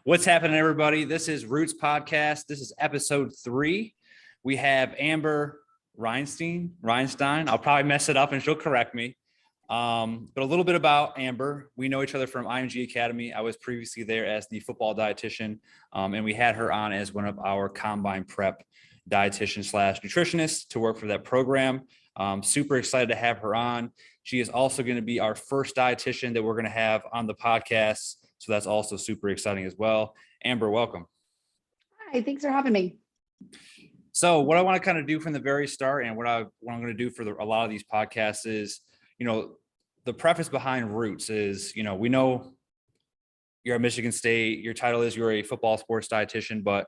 What's happening, everybody? This is Roots Podcast. This is episode 3. We have Amber Rinestine. I'll probably mess it up and she'll correct me. But a little bit about Amber. We know each other from IMG Academy. I was previously there as the football dietitian, and we had her on as one of our combine prep dietitian / nutritionists to work for that program. Super excited to have her on. She is also going to be our first dietitian that we're going to have on the podcast. So that's also super exciting as well. Amber, welcome. Hi, thanks for having me. So what I want to kind of do from the very start, and what I'm going to do for a lot of these podcasts is, the preface behind Roots is, we know you're at Michigan State. Your title is you're a football sports dietitian, but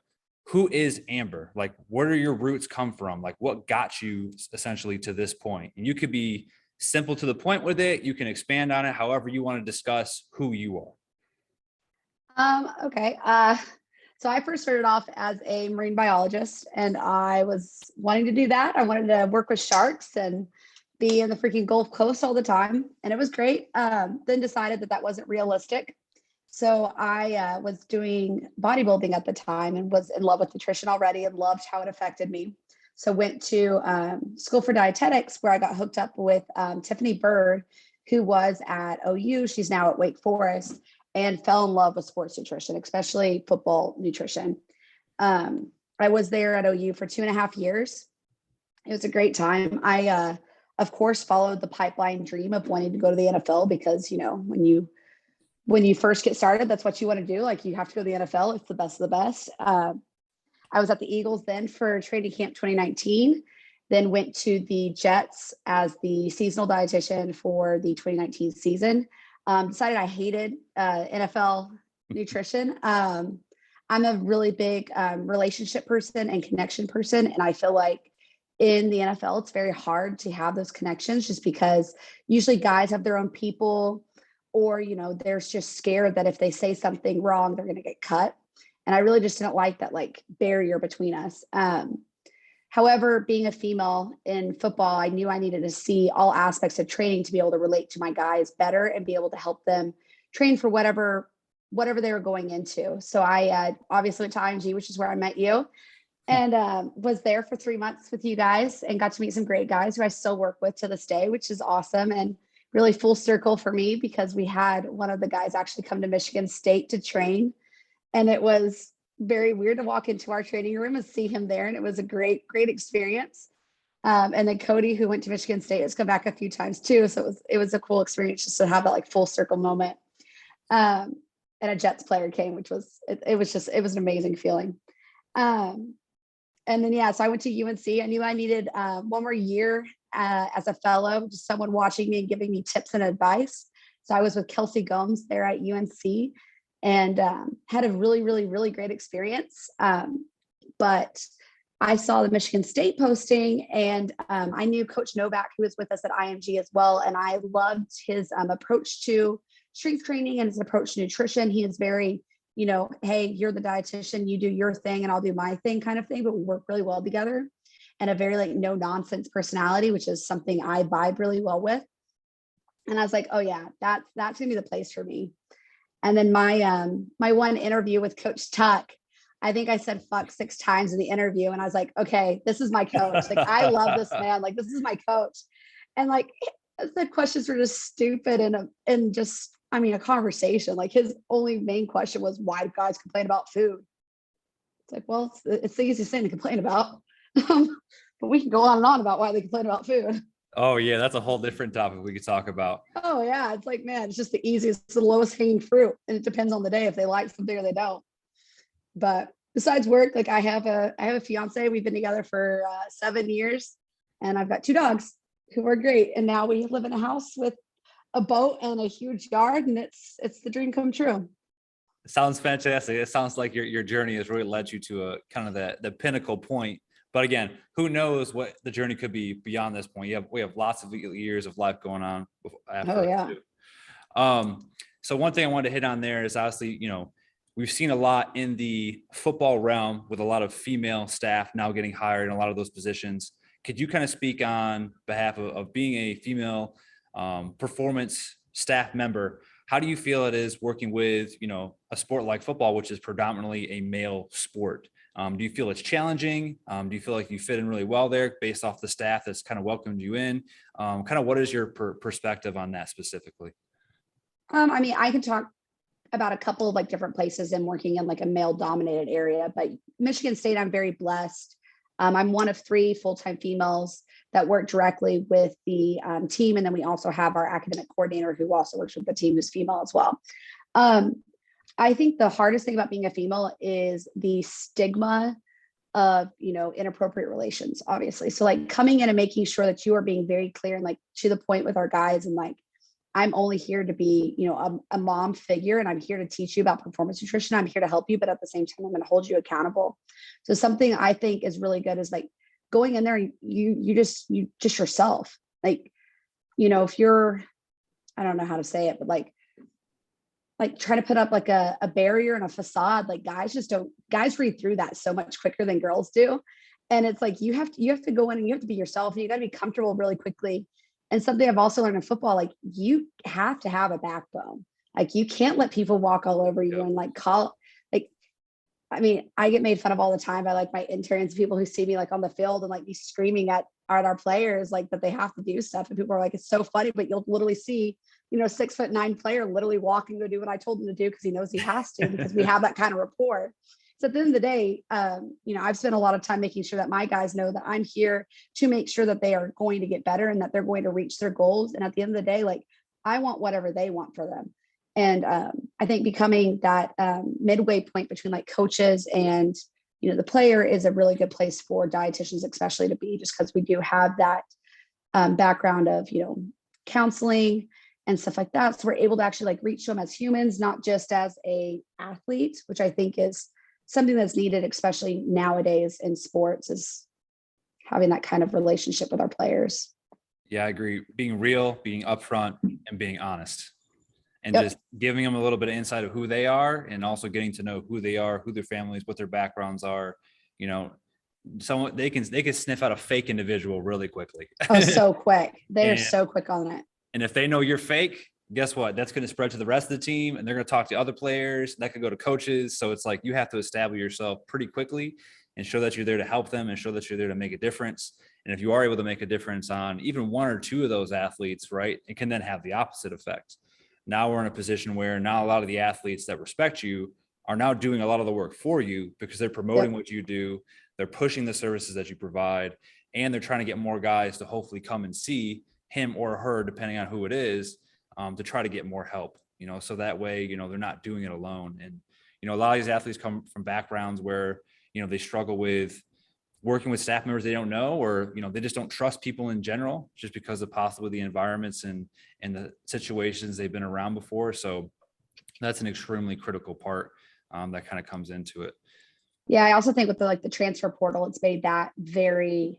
who is Amber? Like, where do your roots come from? Like, what got you essentially to this point? And you could be simple to the point with it. You can expand on it however you want to discuss who you are. Okay. So I first started off as a marine biologist, and I was wanting to do that. I wanted to work with sharks and be in the freaking Gulf Coast all the time. And it was great. Then decided that wasn't realistic. So I was doing bodybuilding at the time and was in love with nutrition already and loved how it affected me. So went to school for dietetics, where I got hooked up with Tiffany Bird, who was at OU. She's now at Wake Forest, and fell in love with sports nutrition, especially football nutrition. I was there at OU for 2.5 years. It was a great time. I, of course, followed the pipeline dream of wanting to go to the NFL because, when you first get started, that's what you want to do. Like, you have to go to the NFL. It's the best of the best. I was at the Eagles then for training camp 2019, then went to the Jets as the seasonal dietitian for the 2019 season. Decided I hated NFL nutrition. I'm a really big relationship person and connection person. And I feel like in the NFL, it's very hard to have those connections just because usually guys have their own people, or, they're just scared that if they say something wrong, they're going to get cut. And I really just didn't like that barrier between us. However, being a female in football, I knew I needed to see all aspects of training to be able to relate to my guys better and be able to help them train for whatever they were going into. So I obviously went to IMG, which is where I met you, and was there for 3 months with you guys and got to meet some great guys who I still work with to this day, which is awesome. And really full circle for me because we had one of the guys actually come to Michigan State to train. And it was very weird to walk into our training room and see him there. And it was a great experience. And then Cody, who went to Michigan State, has come back a few times too. So it was a cool experience just to have that full circle moment. And a Jets player came, which was, it was an amazing feeling. And then, so I went to UNC. I knew I needed one more year as a fellow, just someone watching me and giving me tips and advice. So I was with Kelsey Gomes there at UNC. And had a really great experience. But I saw the Michigan State posting, and I knew Coach Novak, who was with us at IMG as well. And I loved his approach to strength training and his approach to nutrition. He is very, hey, you're the dietitian, you do your thing and I'll do my thing kind of thing, but we work really well together. And a very no nonsense personality, which is something I vibe really well with. And I was like, oh yeah, that's gonna be the place for me. And then my one interview with Coach Tuck, I think I said fuck 6 times in the interview. And I was like, okay, this is my coach. I love this man. This is my coach. And the questions were just stupid and just, a conversation. His only main question was, why do guys complain about food? It's well, it's the easiest thing to complain about. But we can go on and on about why they complain about food. Oh yeah, that's a whole different topic we could talk about. Oh yeah, it's man, it's just the easiest, it's the lowest hanging fruit, and it depends on the day if they like something or they don't. But besides work, I have a fiance. We've been together for 7 years, and I've got 2 dogs who are great. And now we live in a house with a boat and a huge yard, and it's the dream come true. It sounds fantastic. It sounds like your journey has really led you to a kind of the pinnacle point. But again, who knows what the journey could be beyond this point? We have lots of years of life going on. Oh yeah. So one thing I wanted to hit on there is obviously, we've seen a lot in the football realm with a lot of female staff now getting hired in a lot of those positions. Could you kind of speak on behalf of being a female performance staff member? how do you feel it is working with, a sport like football, which is predominantly a male sport? Do you feel it's challenging? Do you feel like you fit in really well there based off the staff that's kind of welcomed you in? Kind of what is your perspective on that specifically? I mean, I can talk about a couple of like different places and working in like a male dominated area, but Michigan State, I'm very blessed. I'm one of 3 full-time females that work directly with the team. And then we also have our academic coordinator who also works with the team, who's female as well. I think the hardest thing about being a female is the stigma of, inappropriate relations, obviously. So like coming in and making sure that you are being very clear and like to the point with our guys, and like, I'm only here to be, a mom figure, and I'm here to teach you about performance nutrition. I'm here to help you, but at the same time, I'm going to hold you accountable. So something I think is really good is like going in there and you just yourself. Like, if you're, I don't know how to say it, but like trying to put up like a barrier and a facade, like guys read through that so much quicker than girls do. And it's like, you have to go in and you have to be yourself, and you got to be comfortable really quickly. And something I've also learned in football, like you have to have a backbone. Like you can't let people walk all over you and like I mean, I get made fun of all the time by like my interns, people who see me like on the field and like be screaming at our players, like that they have to do stuff. And people are like, it's so funny, but you'll literally see, 6'9" player literally walking to do what I told him to do because he knows he has to, because we have that kind of rapport. So at the end of the day, I've spent a lot of time making sure that my guys know that I'm here to make sure that they are going to get better and that they're going to reach their goals. And at the end of the day, like I want whatever they want for them. And I think becoming that midway point between like coaches and, the player is a really good place for dietitians, especially to be, just because we do have that background of, counseling and stuff like that. So we're able to actually like reach them as humans, not just as a athlete, which I think is something that's needed, especially nowadays in sports, is having that kind of relationship with our players. Yeah, I agree. Being real, being upfront, and being honest, and just giving them a little bit of insight of who they are, and also getting to know who they are, who their families, what their backgrounds are. Someone they can sniff out a fake individual really quickly. Oh, so quick. They are so quick on it. And if they know you're fake, guess what? That's going to spread to the rest of the team, and they're going to talk to other players. That could go to coaches. So it's like you have to establish yourself pretty quickly and show that you're there to help them and show that you're there to make a difference. And if you are able to make a difference on even 1 or 2 of those athletes, right, it can then have the opposite effect. Now we're in a position where now a lot of the athletes that respect you are now doing a lot of the work for you because they're promoting what you do. They're pushing the services that you provide, and they're trying to get more guys to hopefully come and see him or her, depending on who it is, to try to get more help, so that way, they're not doing it alone. And, a lot of these athletes come from backgrounds where, they struggle with working with staff members they don't know, or, they just don't trust people in general, just because of possibly the environments and the situations they've been around before. So that's an extremely critical part that kind of comes into it. Yeah. I also think with the transfer portal, it's made that very,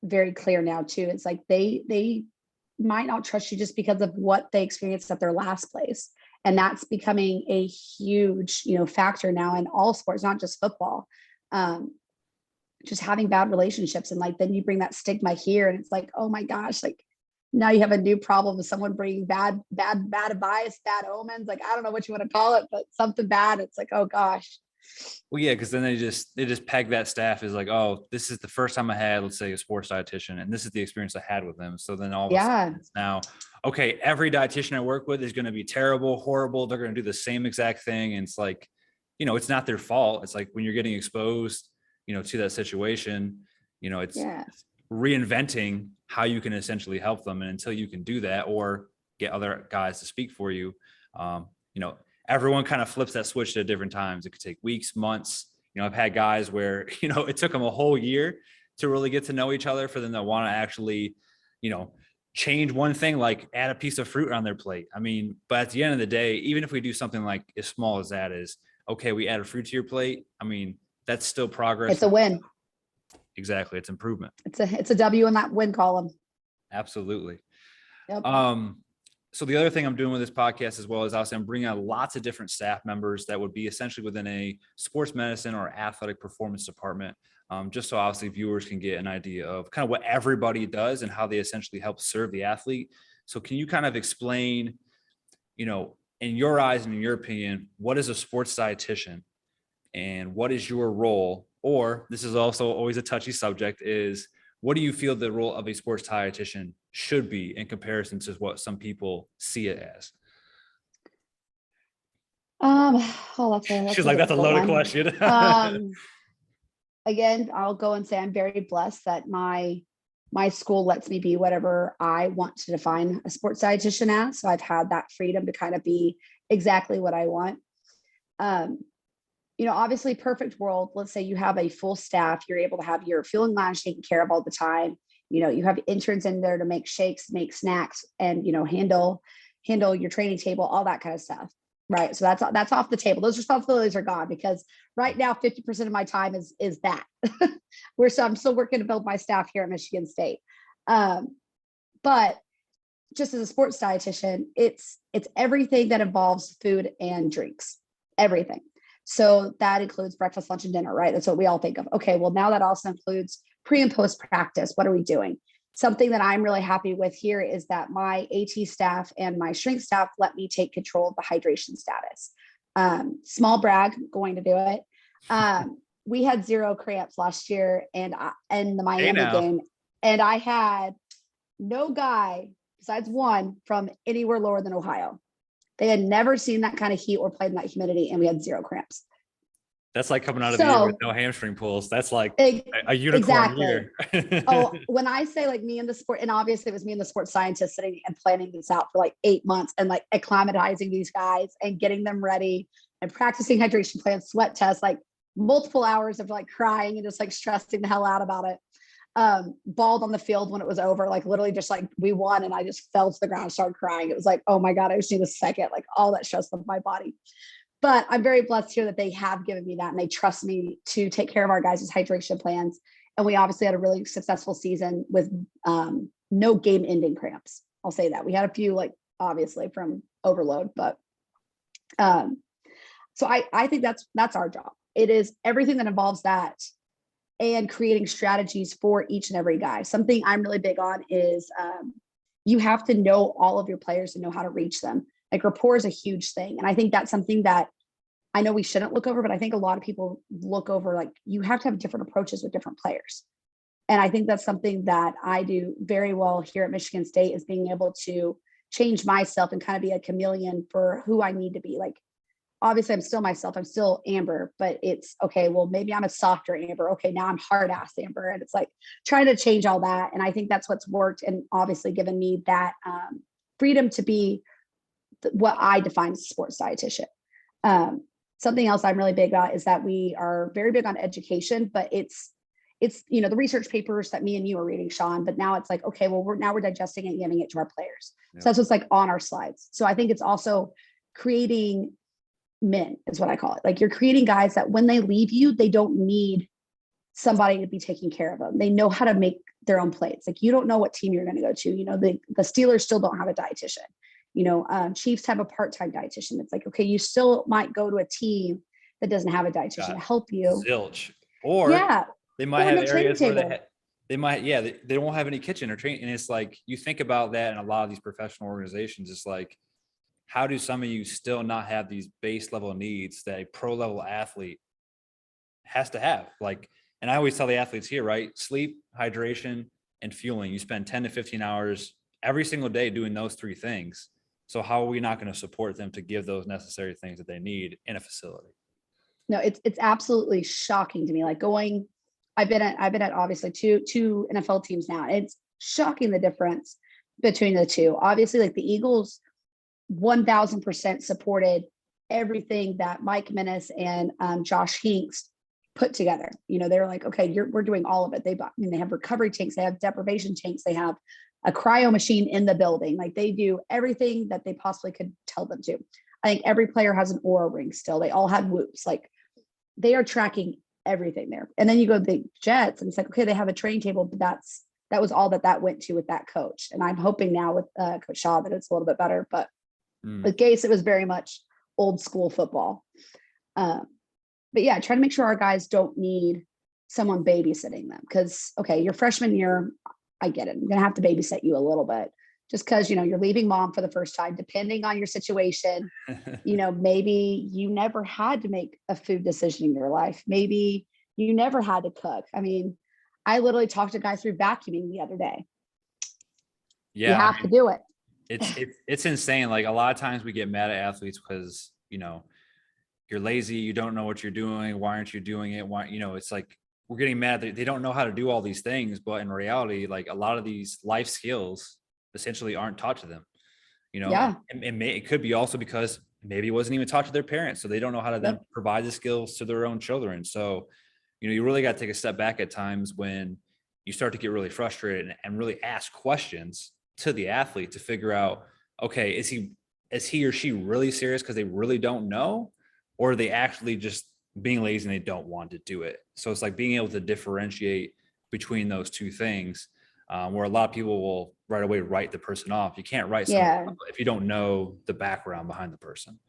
very clear now too. It's like they might not trust you just because of what they experienced at their last place. And that's becoming a huge, factor now in all sports, not just football. Just having bad relationships. And like, then you bring that stigma here and it's like, oh my gosh, like now you have a new problem with someone bringing bad advice, bad omens. Like, I don't know what you want to call it, but something bad. It's like, oh gosh. Well, yeah, because then they just peg that staff as like, oh, this is the first time I had, let's say, a sports dietitian, and this is the experience I had with them. So then all of a sudden it's now, okay, every dietitian I work with is going to be terrible, horrible. They're going to do the same exact thing. And it's like, it's not their fault. It's like when you're getting exposed, to that situation, it's reinventing how you can essentially help them. And until you can do that or get other guys to speak for you, everyone kind of flips that switch at different times. It could take weeks, months. I've had guys where, it took them a whole year to really get to know each other for them to want to actually, change one thing, like add a piece of fruit on their plate. I mean, but at the end of the day, even if we do something like as small as that is, okay, we add a fruit to your plate. I mean, that's still progress. It's a win. Exactly. It's improvement. It's a W in that win column. Absolutely. Yep. So the other thing I'm doing with this podcast as well is obviously I'm bringing on lots of different staff members that would be essentially within a sports medicine or athletic performance department, just so obviously viewers can get an idea of kind of what everybody does and how they essentially help serve the athlete. So can you kind of explain, in your eyes and in your opinion, what is a sports dietitian and what is your role? Or this is also always a touchy subject, is what do you feel the role of a sports dietitian should be in comparison to what some people see it as? She's like, that's a loaded question. Again, I'll go and say I'm very blessed that my school lets me be whatever I want to define a sports dietitian as. So I've had that freedom to kind of be exactly what I want. Obviously, perfect world. Let's say you have a full staff, you're able to have your fueling lounge taken care of all the time. You have interns in there to make shakes, make snacks, and handle your training table, all that kind of stuff. Right. So that's off the table. Those responsibilities are gone because right now 50% of my time is that. I'm still working to build my staff here at Michigan State. But just as a sports dietitian, it's everything that involves food and drinks, everything. So that includes breakfast, lunch, and dinner, right? That's what we all think of. Okay, well, now that also includes pre and post practice. What are we doing? Something that I'm really happy with here is that my AT staff and my strength staff let me take control of the hydration status. Small brag, going to do it. We had 0 cramps last year and the Miami game, and I had no guy besides one from anywhere lower than Ohio. They had never seen that kind of heat or played in that humidity, and we had 0 cramps. That's like coming out of the year with no hamstring pulls. That's like a unicorn year. When I say like me and the sport, and obviously it was me and the sports scientist sitting and planning this out for like 8 months and like acclimatizing these guys and getting them ready and practicing hydration plans, sweat tests, like multiple hours of like crying and just like stressing the hell out about it. Bawled on the field when it was over, like literally just like we won and I just fell to the ground and started crying. It was like, oh my God, I just need a second, like all that stress left my body. But I'm very blessed here that they have given me that and they trust me to take care of our guys' hydration plans. And we obviously had a really successful season with no game ending cramps. I'll say that. We had a few, like obviously from overload, but so I think that's our job. It is everything that involves that and creating strategies for each and every guy. Something I'm really big on is you have to know all of your players and know how to reach them. Like rapport is a huge thing. And I think that's something that I know we shouldn't look over, but I think a lot of people look over, like you have to have different approaches with different players. And I think that's something that I do very well here at Michigan State is being able to change myself and kind of be a chameleon for who I need to be. Like, obviously I'm still myself, I'm still Amber, but it's okay. Well, maybe I'm a softer Amber. Okay. Now I'm hard ass Amber. And it's like trying to change all that. And I think that's what's worked and obviously given me that freedom to be what I define as a sports dietitian. Something else I'm really big about is that we are very big on education, but it's the research papers that me and you are reading, Sean, but now it's like, okay, well, we're digesting it and giving it to our players. Yeah. So that's what's like on our slides. So I think it's also creating men is what I call it. Like you're creating guys that when they leave you, they don't need somebody to be taking care of them. They know how to make their own plates. Like you don't know what team you're going to go to. The Steelers still don't have a dietitian. Chiefs have a part-time dietitian. It's like, okay, you still might go to a team that doesn't have a dietitian to help you. Zilch. Or they might have areas where they won't have any kitchen or training. And it's like, you think about that in a lot of these professional organizations. It's like, how do some of you still not have these base level needs that a pro level athlete has to have? Like, and I always tell the athletes here, right? Sleep, hydration, and fueling. You spend 10 to 15 hours every single day doing those 3 things. So how are we not going to support them to give those necessary things that they need in a facility? No, it's absolutely shocking to me. Like I've been at obviously two NFL teams now. It's shocking the difference between the two. Obviously, like the Eagles 1000% supported everything that Mike Menace and Josh Hinks put together. They were like, okay, we're doing all of it. They have recovery tanks, they have deprivation tanks, they have a cryo machine in the building. Like they do everything that they possibly could tell them to. I think every player has an Oura ring still. They all had whoops. Like they are tracking everything there. And then you go to the Jets and it's like, okay, they have a training table, but that was all that went to with that coach. And I'm hoping now with Coach Shaw that it's a little bit better, but with Gase, it was very much old school football. But yeah, try to make sure our guys don't need someone babysitting them. Because, okay, your freshman year, I get it. I'm going to have to babysit you a little bit just because, you're leaving mom for the first time, depending on your situation. Maybe you never had to make a food decision in your life. Maybe you never had to cook. I mean, I literally talked to a guy through vacuuming the other day. Yeah. You have to do it. It's insane. Like a lot of times we get mad at athletes because, you're lazy, you don't know what you're doing. Why aren't you doing it? Why, it's like, we're getting mad that they don't know how to do all these things, but in reality, like a lot of these life skills essentially aren't taught to them, Yeah. and it could be also because maybe it wasn't even taught to their parents. So they don't know how to then provide the skills to their own children. So, you really got to take a step back at times when you start to get really frustrated and really ask questions to the athlete to figure out, okay, is he or she really serious because they really don't know, or are they actually just being lazy and they don't want to do it? So it's like being able to differentiate between those two things, where a lot of people will right away write the person off. You can't write someone off if you don't know the background behind the person.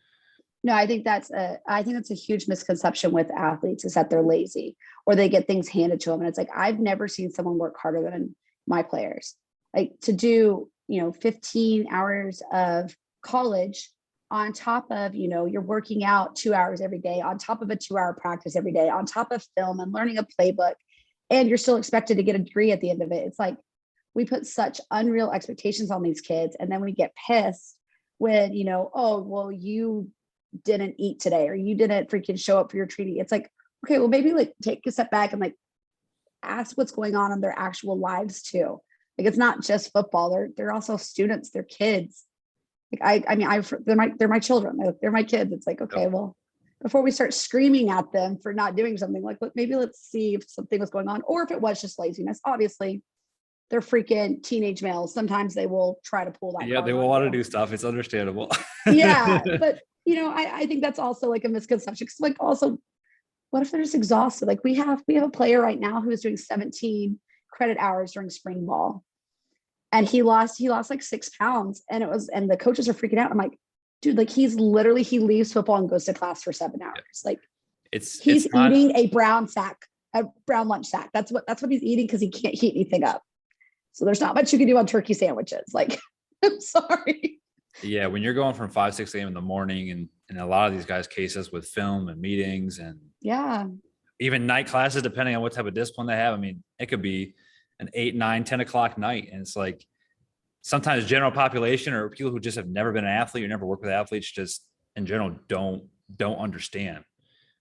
No, I think that's a huge misconception with athletes, is that they're lazy or they get things handed to them. And it's like, I've never seen someone work harder than my players. Like to do, 15 hours of college on top of, you're working out 2 hours every day, on top of a 2-hour practice every day, on top of film and learning a playbook, and you're still expected to get a degree at the end of it. It's like, we put such unreal expectations on these kids. And then we get pissed when, oh, well, you didn't eat today, or you didn't freaking show up for your training. It's like, okay, well, maybe like take a step back and like ask what's going on in their actual lives too. Like, it's not just football. They're also students, they're kids. Like they're my children. They're my kids. It's like, okay, well, before we start screaming at them for not doing something, like, maybe let's see if something was going on, or if it was just laziness. Obviously, they're freaking teenage males. Sometimes they will try to pull that. Yeah, they will want to do stuff. It's understandable. Yeah, but I think that's also like a misconception. Because like, also, what if they're just exhausted? Like we have a player right now who is doing 17 credit hours during spring ball, and he lost like 6 pounds, and the coaches are freaking out. I'm like, dude, like he leaves football and goes to class for 7 hours. Like he's eating a brown lunch sack. That's what he's eating, because he can't heat anything up. So there's not much you can do on turkey sandwiches. Like, I'm sorry. Yeah, when you're going from 5, 6 a.m. in the morning, and in a lot of these guys' cases with film and meetings and even night classes, depending on what type of discipline they have. I mean, it could be an 8, 9, 10 o'clock night. And it's like, sometimes general population or people who just have never been an athlete or never worked with athletes just in general don't understand.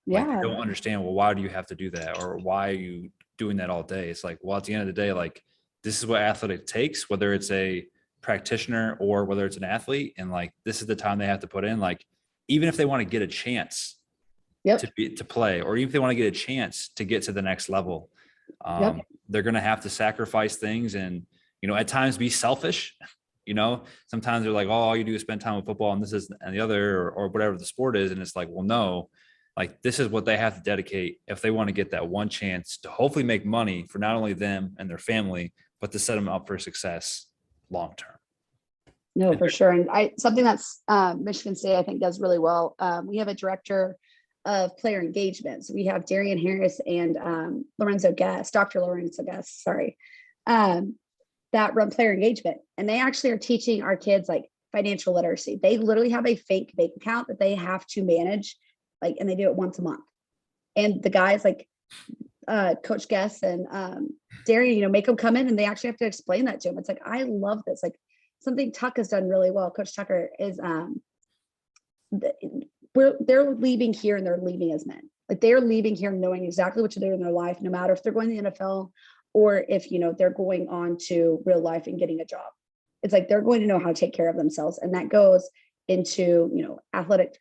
Like, they don't understand, well, why do you have to do that? Or why are you doing that all day? It's like, well, at the end of the day, like, this is what athletics takes, whether it's a practitioner or whether it's an athlete. And like, this is the time they have to put in. Like, even if they want to get a chance to play, or even if they want to get a chance to get to the next level, they're going to have to sacrifice things and, at times be selfish. Sometimes they're like, oh, all you do is spend time with football and this is and the other, or whatever the sport is. And it's like, well, no, like, this is what they have to dedicate if they want to get that one chance to hopefully make money for not only them and their family, but to set them up for success long-term. No, for sure. And something that's Michigan State, I think, does really well. We have a director of player engagement. So we have Darian Harris and Dr. Lorenzo Guest, sorry, that run player engagement. And they actually are teaching our kids like financial literacy. They literally have a fake bank account that they have to manage, like, and they do it once a month. And the guys like Coach Guest and Darian, make them come in and they actually have to explain that to them. It's like, I love this. Like, something Tuck has done really well. Coach Tucker is they're leaving here and they're leaving as men. Like, they're leaving here knowing exactly what to do in their life, no matter if they're going to the NFL or if they're going on to real life and getting a job. It's like, they're going to know how to take care of themselves. And that goes into athletic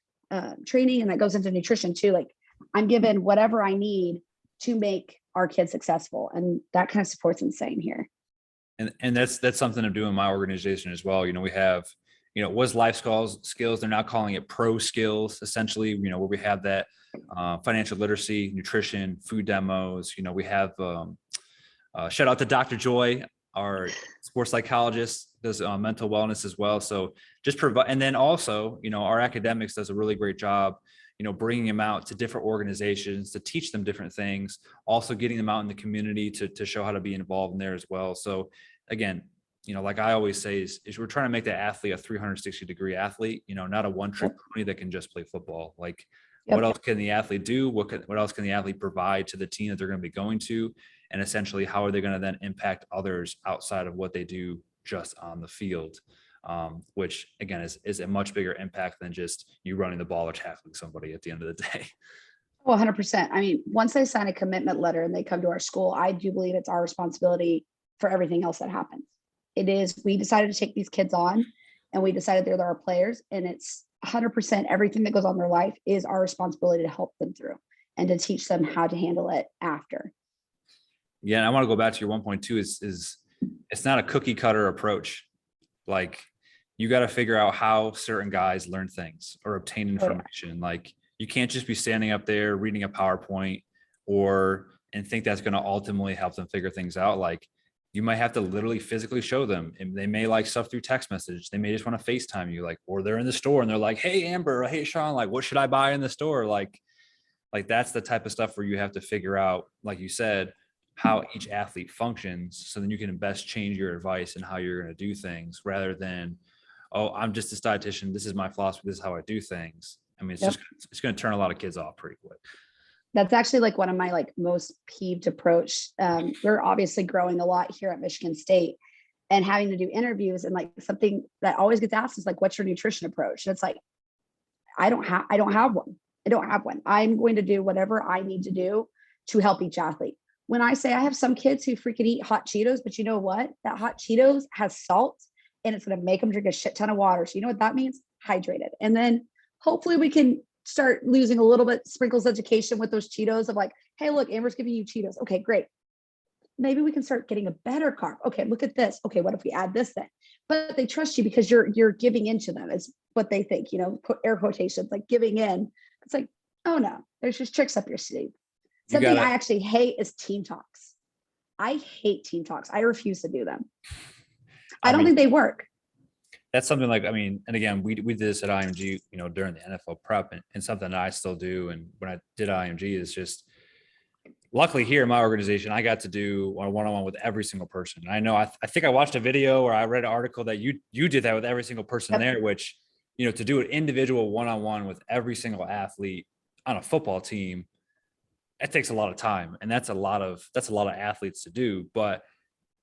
training, and that goes into nutrition too. Like, I'm given whatever I need to make our kids successful, and that kind of support's insane here. And that's something I'm doing in my organization as well. We have, was life skills. They're now calling it pro skills, essentially, where we have that financial literacy, nutrition, food demos. We have shout out to Dr. Joy, our sports psychologist, does mental wellness as well. So just provide, and then also, our academics does a really great job, bringing them out to different organizations to teach them different things, also getting them out in the community to show how to be involved in there as well. So again, like I always say is we're trying to make that athlete a 360-degree athlete, not a one-trick pony that can just play football. Like, what else can the athlete do? What else can the athlete provide to the team that they're going to be going to? And essentially, how are they going to then impact others outside of what they do just on the field? Which again is a much bigger impact than just you running the ball or tackling somebody at the end of the day. Oh, 100%. I mean, once they sign a commitment letter and they come to our school, I do believe it's our responsibility for everything else that happens. It is, we decided to take these kids on and we decided they're our players, and it's 100% everything that goes on in their life is our responsibility to help them through and to teach them how to handle it after. Yeah. And I want to go back to your 1.2 is it's not a cookie cutter approach. Like, you got to figure out how certain guys learn things or obtain information. Like, you can't just be standing up there reading a PowerPoint and think that's going to ultimately help them figure things out. Like, you might have to literally physically show them, and they may like stuff through text message. They may just want to FaceTime you, like, or they're in the store and they're like, "Hey, Amber, hey, Sean, like, what should I buy in the store?" Like that's the type of stuff where you have to figure out, like you said, how each athlete functions. So then you can best change your advice and how you're going to do things rather than, "Oh, I'm just a dietitian. This is my philosophy. This is how I do things." I mean, it's going to turn a lot of kids off pretty quick. That's actually like one of my most peeved approach. We're obviously growing a lot here at Michigan State, and having to do interviews, and something that always gets asked is what's your nutrition approach? And it's like, I don't have one. I don't have one. I'm going to do whatever I need to do to help each athlete. When I say I have some kids who freaking eat hot Cheetos, but you know what? That hot Cheetos has salt and it's going to make them drink a shit ton of water. So you know what that means? Hydrated. And then hopefully we can start losing a little bit sprinkles education with those Cheetos of hey, look, Amber's giving you Cheetos. Okay, great. Maybe we can start getting a better carb. Okay, look at this. Okay, what if we add this then? But they trust you because you're giving into them is what they think, put air quotations, like giving in. It's like, oh no, there's just tricks up your sleeve. Something I actually hate is team talks. I hate team talks. I refuse to do them. I don't think they work. That's something and again, we did this at IMG, during the NFL prep, and something that I still do. And when I did IMG is just, luckily here in my organization, I got to do a one-on-one with every single person. I know, I think I watched a video or I read an article that you did that with every single person there, which, to do an individual one-on-one with every single athlete on a football team, it takes a lot of time. And that's a lot of athletes to do. But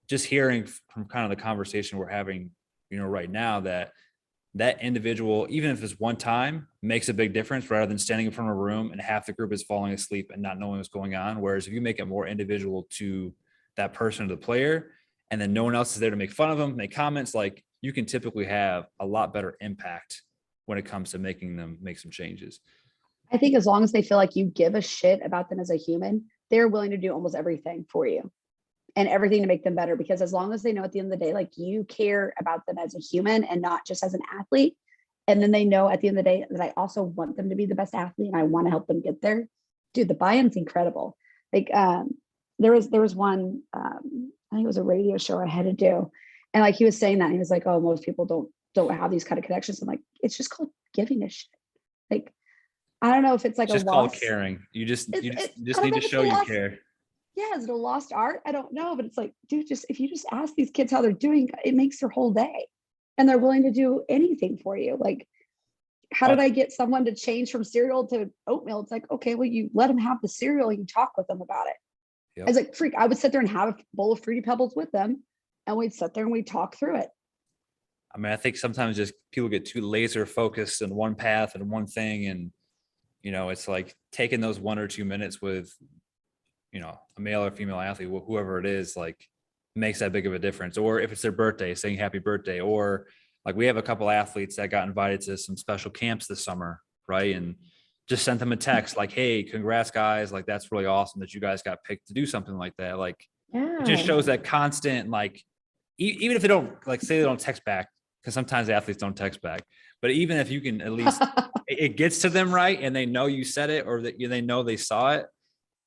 just hearing from kind of the conversation we're having, right now, that individual, even if it's one time, makes a big difference rather than standing in front of a room and half the group is falling asleep and not knowing what's going on. Whereas if you make it more individual to that person or the player, and then no one else is there to make fun of them, make comments, you can typically have a lot better impact when it comes to making them make some changes. I think as long as they feel like you give a shit about them as a human, they're willing to do almost everything for you and everything to make them better. Because as long as they know at the end of the day, you care about them as a human and not just as an athlete. And then they know at the end of the day that I also want them to be the best athlete and I want to help them get there. Dude, the buy-in's incredible. There was one, I think it was a radio show I had to do. And he was saying that, and he was like, "Oh, most people don't have these kind of connections." I'm like, it's just called giving a shit. I don't know if it's just a called lost caring. You just need to show you care. Yeah, is it a lost art? I don't know, but it's dude, if you just ask these kids how they're doing, it makes their whole day, and they're willing to do anything for you. How did I get someone to change from cereal to oatmeal? It's okay, well, you let them have the cereal, and you talk with them about it. Yep. I was I would sit there and have a bowl of Fruity Pebbles with them, and we'd sit there and we'd talk through it. I mean, I think sometimes just people get too laser focused in one path and one thing, and it's taking those 1 or 2 minutes with, a male or female athlete, whoever it is, makes that big of a difference. Or if it's their birthday, saying happy birthday. Or we have a couple athletes that got invited to some special camps this summer, right? And just sent them a text "Hey, congrats guys. That's really awesome that you guys got picked to do something like that." It just shows that constant, even if they don't say they don't text back, because sometimes athletes don't text back, but even if you can at least it gets to them, right? And they know you said it, or that they know they saw it.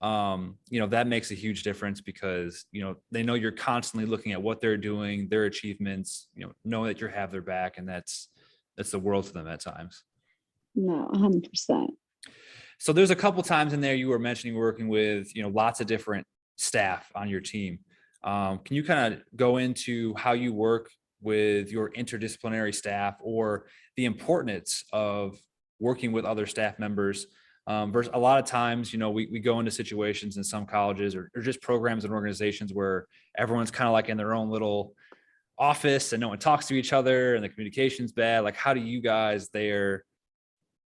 That makes a huge difference because, they know you're constantly looking at what they're doing, their achievements, know that you have their back, and that's the world to them at times. No, 100%. So there's a couple times in there you were mentioning working with, lots of different staff on your team. Can you kind of go into how you work with your interdisciplinary staff, or the importance of working with other staff members? Versus a lot of times, we go into situations in some colleges or just programs and organizations where everyone's kind of like in their own little office and no one talks to each other and the communication's bad. Like, how do you guys there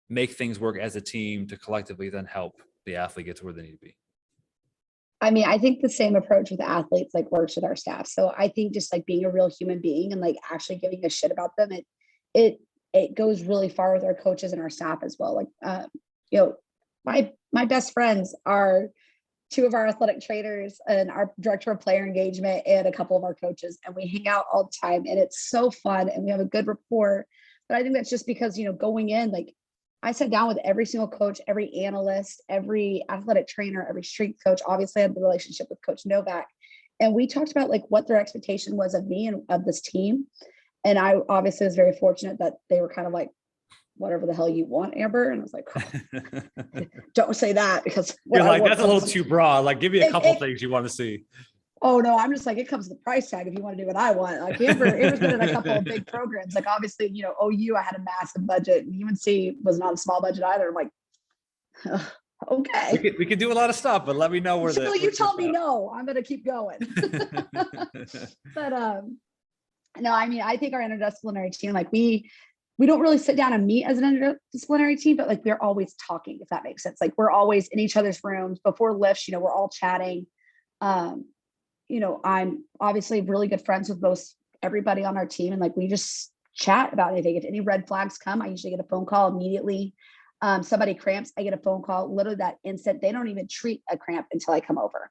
make things work as a team to collectively then help the athlete get to where they need to be? I mean, I think the same approach with athletes like works with our staff. So I think just like being a real human being and like actually giving a shit about them, it goes really far with our coaches and our staff as well. Like, my best friends are two of our athletic trainers and our director of player engagement and a couple of our coaches, and we hang out all the time, and it's so fun and we have a good rapport. But I think that's just because, going in, like, I sat down with every single coach, every analyst, every athletic trainer, every strength coach. Obviously, I had the relationship with Coach Novak. And we talked about like what their expectation was of me and of this team. And I obviously was very fortunate that they were kind of like, whatever the hell you want, Amber. And I was like, oh, don't say that, because you're like, that's a little too broad. Like, give me a couple things you want to see. Oh no, I'm just like, it comes with the price tag if you want to do what I want. Like Amber's been in a couple of big programs. Like obviously, OU, I had a massive budget, and UNC was not a small budget either. I'm like, okay. We could do a lot of stuff, but let me know where you tell me no, I'm gonna keep going. But no, I mean, I think our interdisciplinary team, like we don't really sit down and meet as an interdisciplinary team, but like we're always talking, if that makes sense. Like we're always in each other's rooms before lifts, we're all chatting. I'm obviously really good friends with most everybody on our team, and like we just chat about anything. If any red flags come, I usually get a phone call immediately. Somebody cramps, I get a phone call literally that instant. They don't even treat a cramp until I come over,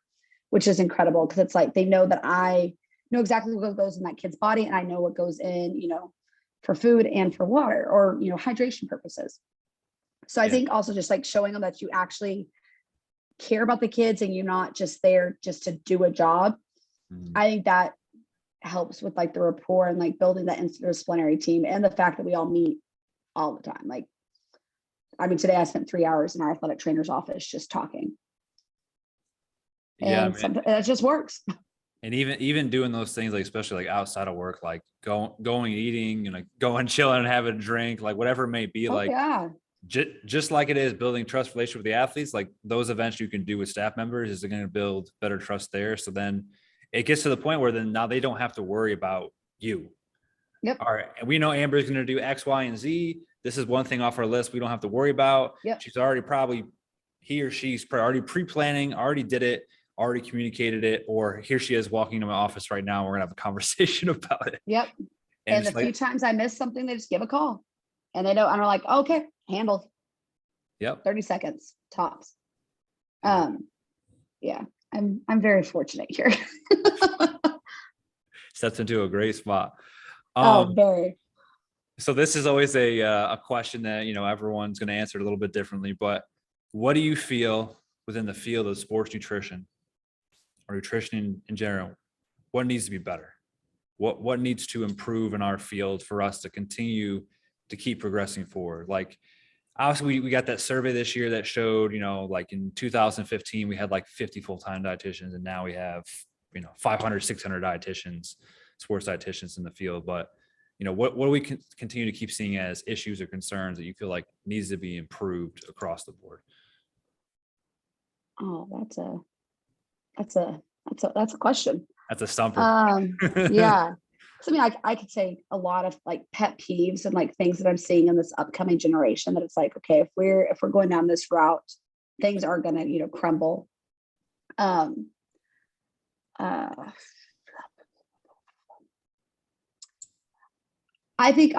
which is incredible, because it's like they know that I know exactly what goes in that kid's body, and I know what goes in, for food and for water, or hydration purposes. So I think also just like showing them that you actually care about the kids and you're not just there just to do a job. I think that helps with like the rapport and like building that interdisciplinary team, and the fact that we all meet all the time. Like, I mean, today I spent 3 hours in our athletic trainer's office just talking. And that just works. And even doing those things, like especially like outside of work, like going eating, going chilling and having a drink, like whatever it may be, just like it is building trust relationship with the athletes, like those events you can do with staff members is going to build better trust there. So then it gets to the point where then now they don't have to worry about you. Yep. All right. And we know Amber's going to do X, Y, and Z. This is one thing off our list we don't have to worry about. Yep. She's already she's already pre-planning, already did it, already communicated it, or here she is walking into my office right now. We're going to have a conversation about it. Yep. And the few times I miss something, they just give a call, and they don't, and are like, okay, handled. Yep. 30 seconds tops. Yeah, I'm very fortunate here. Steps into a great spot. Very. So this is always a question that, everyone's going to answer a little bit differently, but what do you feel within the field of sports nutrition or nutrition in general? What needs to be better? What needs to improve in our field for us to continue to keep progressing forward? Like, obviously we got that survey this year that showed, like in 2015, we had like 50 full-time dietitians, and now we have, 500, 600 dietitians, sports dietitians in the field. But, what do we continue to keep seeing as issues or concerns that you feel like needs to be improved across the board? Oh, that's a question. That's a stumper. Yeah. So, I mean, I could say a lot of like pet peeves and like things that I'm seeing in this upcoming generation, that it's like, okay, if we're going down this route, things are going to, crumble. I think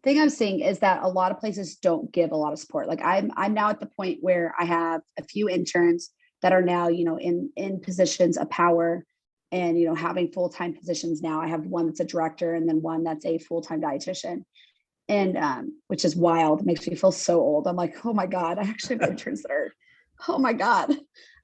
thing I'm seeing is that a lot of places don't give a lot of support. Like I'm now at the point where I have a few interns that are now, in positions of power, and, having full-time positions now. I have one that's a director, and then one that's a full-time dietitian, and which is wild. It makes me feel so old. I'm like, oh my God, I actually have interns that are, oh my God.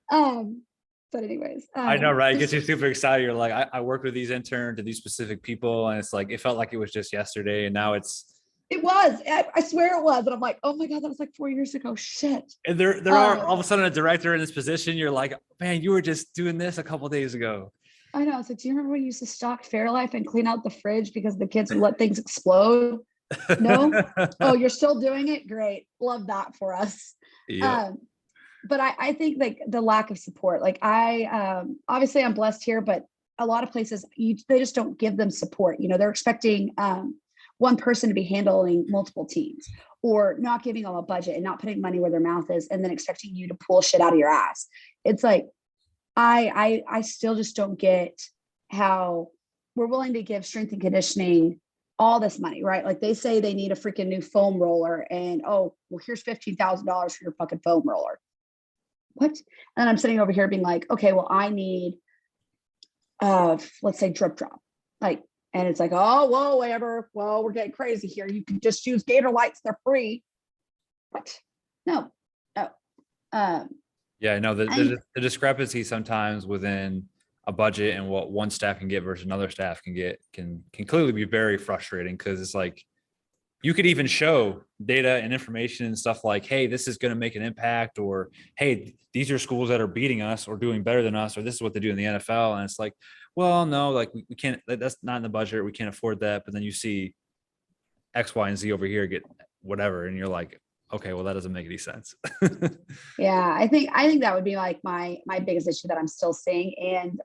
But anyways, I know, right? It gets you super excited. You're like, I worked with these interns and these specific people, and it's like, it felt like it was just yesterday, and now it's It was. I swear it was. And I'm like, oh my God, that was like 4 years ago. Shit. And there are all of a sudden a director in this position. You're like, man, you were just doing this a couple of days ago. I know. It's like, do you remember when you used to stock Fairlife and clean out the fridge because the kids would let things explode? No? Oh, you're still doing it? Great. Love that for us. Yeah. But I think like the lack of support, like obviously I'm blessed here, but a lot of places they just don't give them support. They're expecting one person to be handling multiple teams, or not giving them a budget and not putting money where their mouth is, and then expecting you to pull shit out of your ass. It's like, I still just don't get how we're willing to give strength and conditioning all this money, right? Like they say they need a freaking new foam roller, and oh, well, here's $15,000 for your fucking foam roller. What? And I'm sitting over here being like, okay, well, I need, let's say drip drop, like, and it's like, oh, whoa, whatever. Well, we're getting crazy here. You can just use Gator lights; they're free. What? No. Yeah, no, the discrepancy sometimes within a budget and what one staff can get versus another staff can get can clearly be very frustrating, because it's like you could even show data and information and stuff like, hey, this is going to make an impact, or hey, these are schools that are beating us or doing better than us, or this is what they do in the NFL. And it's like, well, no, like we can't, that's not in the budget. We can't afford that. But then you see X, Y, and Z over here get whatever. And you're like, okay, well, that doesn't make any sense. Yeah, I think that would be like my biggest issue that I'm still seeing. And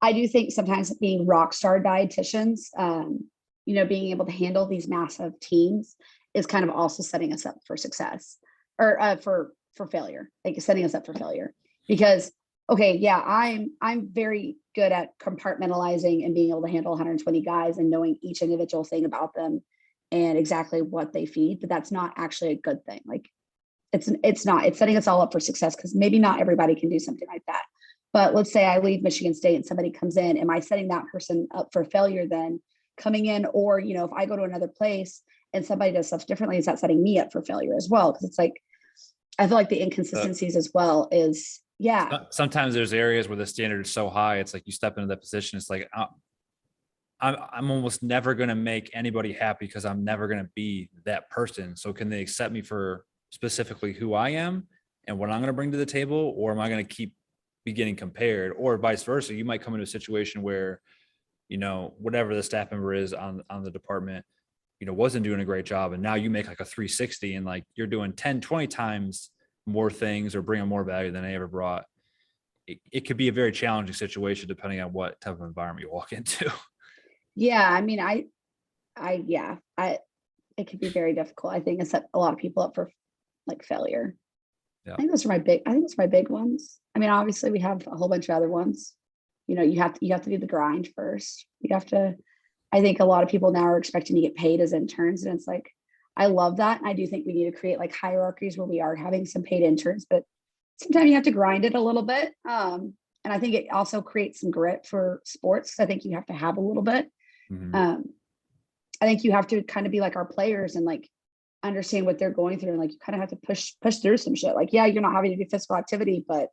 I do think sometimes being rock star dietitians, being able to handle these massive teams is kind of also setting us up for success, or for failure, like setting us up for failure. Because, okay, yeah, I'm very good at compartmentalizing and being able to handle 120 guys and knowing each individual thing about them and exactly what they feed, but that's not actually a good thing. Like it's not, it's setting us all up for success, because maybe not everybody can do something like that. But let's say I leave Michigan State and somebody comes in, am I setting that person up for failure then coming in? Or, if I go to another place and somebody does stuff differently, is that setting me up for failure as well? Because it's like, I feel like the inconsistencies as well is, yeah. Sometimes there's areas where the standard is so high. It's like you step into that position. It's like, I'm almost never going to make anybody happy because I'm never going to be that person. So can they accept me for specifically who I am and what I'm going to bring to the table? Or am I going to keep be getting compared, or vice versa? You might come into a situation where, whatever the staff member is on the department, wasn't doing a great job. And now you make like a 360 and like you're doing 10, 20 times more things or bringing more value than they ever brought. It could be a very challenging situation depending on what type of environment you walk into. Yeah. I mean, it could be very difficult. I think it set a lot of people up for like failure. Yeah. I think those are my big ones. I mean, obviously we have a whole bunch of other ones. You have to do the grind first. I think a lot of people now are expecting to get paid as interns. And it's like, I love that. And I do think we need to create like hierarchies where we are having some paid interns, but sometimes you have to grind it a little bit. And I think it also creates some grit for sports. I think you have to have a little bit. Mm-hmm. I think you have to kind of be like our players and like understand what they're going through. And like, you kind of have to push through some shit. Like, yeah, you're not having to do physical activity, but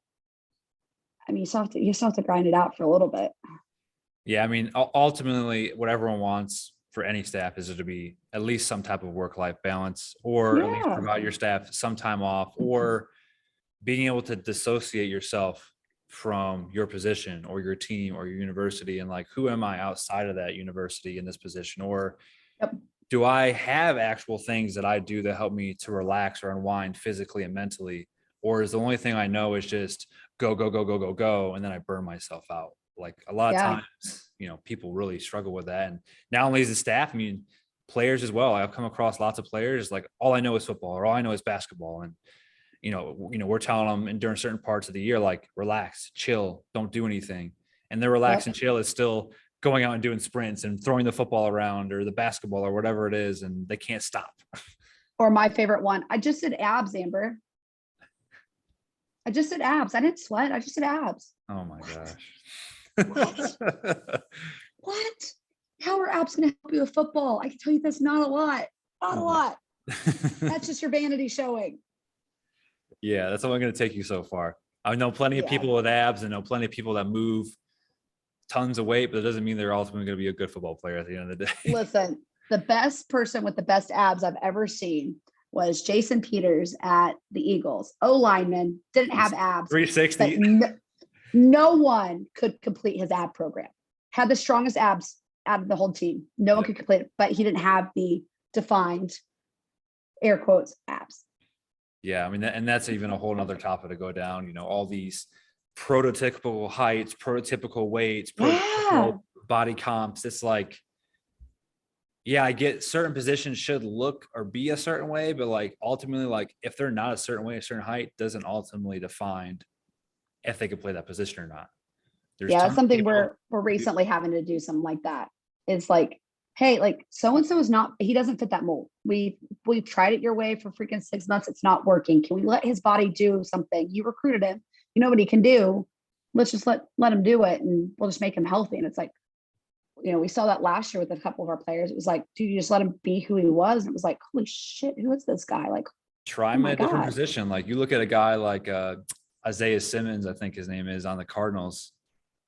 I mean, you still have to grind it out for a little bit. Yeah. I mean, ultimately what everyone wants for any staff is to be at least some type of work-life balance, or at least provide your staff some time off, or being able to dissociate yourself from your position or your team or your university. And like, who am I outside of that university in this position? Or do I have actual things that I do that help me to relax or unwind physically and mentally? Or is the only thing I know is just go, go, go, go, go, go. And then I burn myself out. Like a lot of times, people really struggle with that. And not only is the staff, I mean, players as well. I've come across lots of players like, all I know is football, or all I know is basketball. And, we're telling them and during certain parts of the year, like, relax, chill, don't do anything. And their relax and chill is still going out and doing sprints and throwing the football around or the basketball or whatever it is. And they can't stop. Or my favorite one, I just did abs, Amber. I just did abs. I didn't sweat. I just did abs. Oh my gosh. What? How are abs going to help you with football? I can tell you that's not a lot. Not a lot. That's just your vanity showing. Yeah, that's only going to take you so far. I know plenty of people with abs, and know plenty of people that move tons of weight, but it doesn't mean they're ultimately going to be a good football player at the end of the day. Listen, The best person with the best abs I've ever seen was Jason Peters at the Eagles. O-lineman, didn't have abs. 360. No one could complete his ab program. Had the strongest abs out of the whole team. No one could complete it, but he didn't have the defined, air quotes, abs. Yeah, I mean, and that's even a whole nother topic to go down. You know, all these prototypical heights, prototypical weights, prototypical body comps. It's like, yeah, I get certain positions should look or be a certain way, but like ultimately, like if they're not a certain way, a certain height doesn't ultimately define if they can play that position or not. That's something we're recently having to do something like that. It's like, hey, like so-and-so is not, he doesn't fit that mold. We've tried it your way for freaking 6 months. It's not working. Can we let his body do something? You recruited him. You know what he can do. Let's just let him do it and we'll just make him healthy. And it's like, we saw that last year with a couple of our players. It was like, dude, you just let him be who he was. And it was like, holy shit, who is this guy? Like, try him at a different position. Like you look at a guy like Isaiah Simmons, I think his name is, on the Cardinals,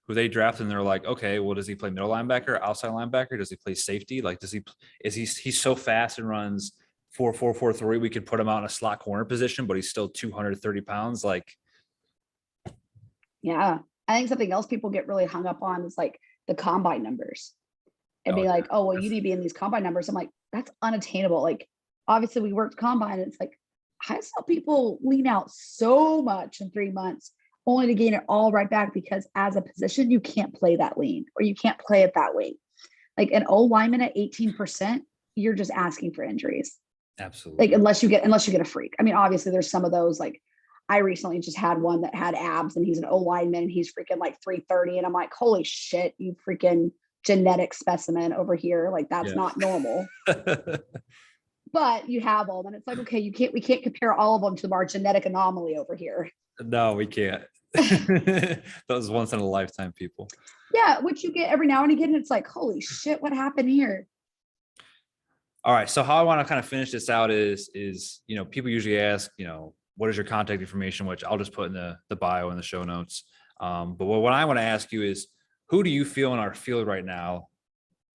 who they drafted, and they're like, okay, well, does he play middle linebacker, outside linebacker? Does he play safety? Like, he's so fast and runs 4.4 we could put him out in a slot corner position, but he's still 230 pounds. Like, yeah, I think something else people get really hung up on is like the combine numbers and be like, oh, well, you need to be in these combine numbers. I'm like, that's unattainable. Like, obviously we worked combine. And it's like, I saw people lean out so much in 3 months only to gain it all right back, because as a position, you can't play that lean or you can't play it that weight. Like an O-lineman at 18%, you're just asking for injuries. Absolutely. Like unless you get a freak. I mean, obviously there's some of those, like I recently just had one that had abs and he's an O-lineman and he's freaking like 330. And I'm like, holy shit, you freaking genetic specimen over here. Like that's not normal. But you have them. And it's like, okay, we can't compare all of them to our genetic anomaly over here. No, we can't. Those once in a lifetime people. Yeah, which you get every now and again. It's like, holy shit, what happened here? All right. So how I want to kind of finish this out is, people usually ask, what is your contact information, which I'll just put in the bio in the show notes. But what I want to ask you is, who do you feel in our field right now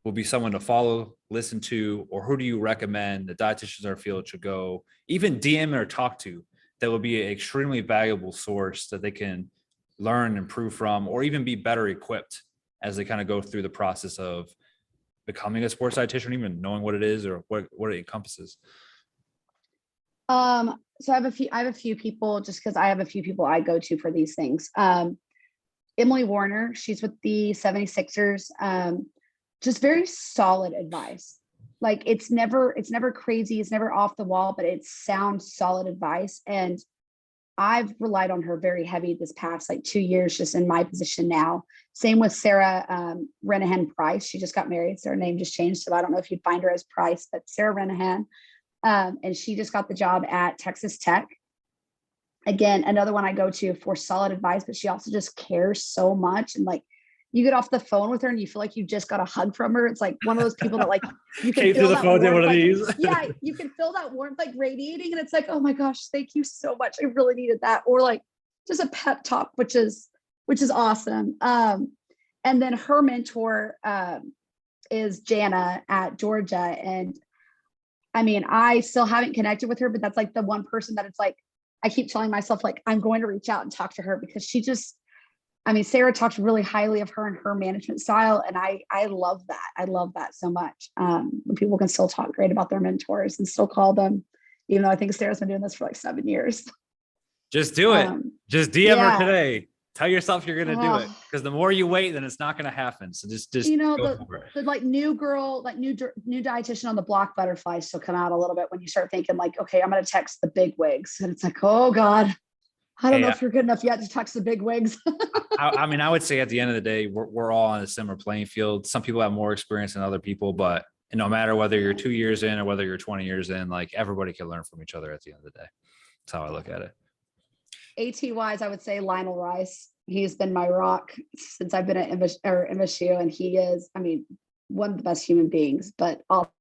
will be someone to follow, listen to, or who do you recommend the dietitians in our field should go, even DM or talk to, that will be an extremely valuable source that they can learn, improve from, or even be better equipped as they kind of go through the process of becoming a sports dietitian, even knowing what it is or what it encompasses? So I have a few people, just because I have a few people I go to for these things. Emily Warner, she's with the 76ers. Just very solid advice. Like it's never crazy. It's never off the wall, but it's sound solid advice. And I've relied on her very heavy this past like 2 years, just in my position now. Same with Sarah Renahan Price. She just got married, so her name just changed. So I don't know if you'd find her as Price, but Sarah Renahan. And she just got the job at Texas Tech. Again, another one I go to for solid advice, but she also just cares so much. And like, you get off the phone with her and you feel like you just got a hug from her. It's like one of those people that like you can feel that warmth, one of these. Yeah, you can feel that warmth like radiating, and it's like, oh my gosh, thank you so much. I really needed that. Or like just a pep talk, which is awesome. And then her mentor is Jana at Georgia. And I mean, I still haven't connected with her, but that's like the one person that it's like, I keep telling myself like, I'm going to reach out and talk to her, because she just, I mean, Sarah talked really highly of her and her management style. And I love that. I love that so much. When people can still talk great about their mentors and still call them, even though I think Sarah's been doing this for like 7 years. Just do it. Just DM her today. Tell yourself you're going to do it, because the more you wait, then it's not going to happen. So just the like new girl, like new dietitian on the block butterflies still come out a little bit when you start thinking like, okay, I'm going to text the big wigs. And it's like, oh God, I don't know if you're good enough yet to text the big wigs. I mean, I would say at the end of the day, we're all on a similar playing field. Some people have more experience than other people, but no matter whether you're 2 years in or whether you're 20 years in, like everybody can learn from each other at the end of the day. That's how I look at it. AT wise, I would say Lionel Rice. He's been my rock since I've been at MSU, and he is, I mean, one of the best human beings, but also